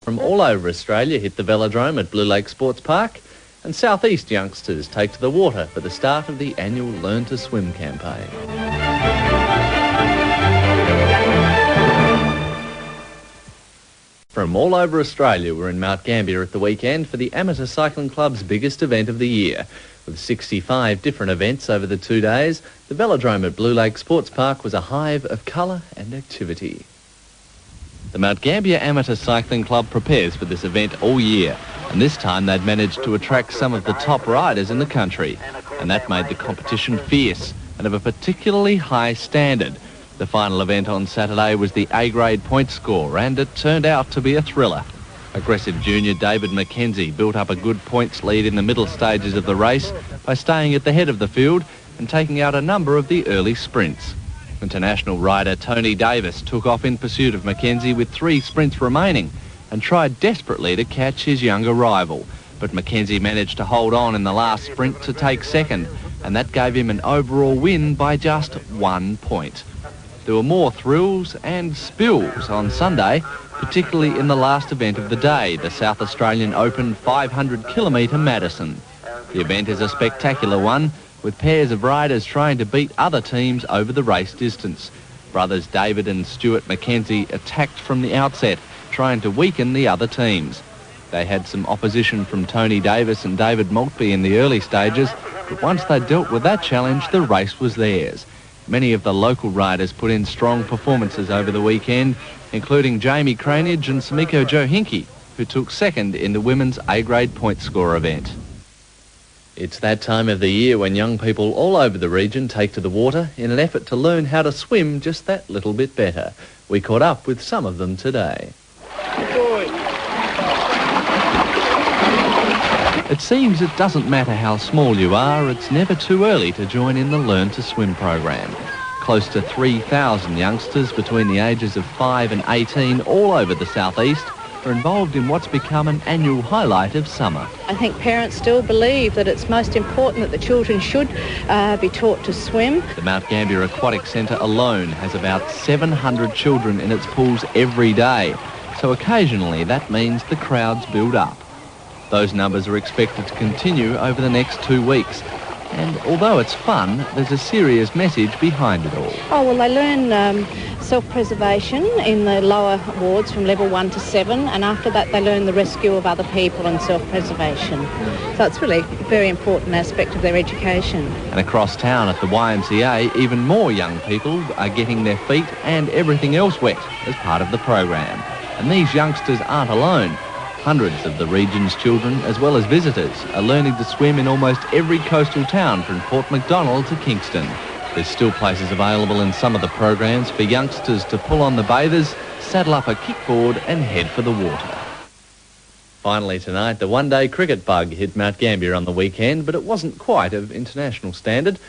From all over Australia hit the velodrome at Blue Lake Sports Park, and southeast youngsters take to the water for the start of the annual Learn to Swim campaign. From all over Australia, we're in Mount Gambier at the weekend for the Amateur Cycling Club's biggest event of the year. With 65 different events over the 2 days, the velodrome at Blue Lake Sports Park was a hive of colour and activity. The Mount Gambier Amateur Cycling Club prepares for this event all year, and this time they'd managed to attract some of the top riders in the country, and that made the competition fierce and of a particularly high standard. The final event on Saturday was the A-grade point score, and it turned out to be a thriller. Aggressive junior David McKenzie built up a good points lead in the middle stages of the race by staying at the head of the field and taking out a number of the early sprints. International rider Tony Davis took off in pursuit of McKenzie with 3 sprints remaining and tried desperately to catch his younger rival. But McKenzie managed to hold on in the last sprint to take second, and that gave him an overall win by just 1 point. There were more thrills and spills on Sunday, particularly in the last event of the day, the South Australian Open 500-kilometre Madison. The event is a spectacular one, with pairs of riders trying to beat other teams over the race distance. Brothers David and Stuart McKenzie attacked from the outset, trying to weaken the other teams. They had some opposition from Tony Davis and David Maltby in the early stages, but once they dealt with that challenge, the race was theirs. Many of the local riders put in strong performances over the weekend, including Jamie Cranage and Samiko Johinki, who took second in the women's A-grade point score event. It's that time of the year when young people all over the region take to the water in an effort to learn how to swim just that little bit better. We caught up with some of them today. It seems it doesn't matter how small you are, it's never too early to join in the Learn to Swim program. Close to 3,000 youngsters between the ages of 5 and 18 all over the southeast are involved in what's become an annual highlight of summer. I think parents still believe that it's most important that the children should be taught to swim. The Mount Gambier Aquatic Centre alone has about 700 children in its pools every day, so occasionally that means the crowds build up. Those numbers are expected to continue over the next 2 weeks. And although it's fun, there's a serious message behind it all. Oh, well, they learn self-preservation in the lower wards from level 1 to 7, and after that they learn the rescue of other people and self-preservation. So it's really a very important aspect of their education. And across town at the YMCA, even more young people are getting their feet and everything else wet as part of the program. And these youngsters aren't alone. Hundreds of the region's children, as well as visitors, are learning to swim in almost every coastal town from Port Macdonald to Kingston. There's still places available in some of the programs for youngsters to pull on the bathers, saddle up a kickboard and head for the water. Finally tonight, the one-day cricket bug hit Mount Gambier on the weekend, but it wasn't quite of international standard.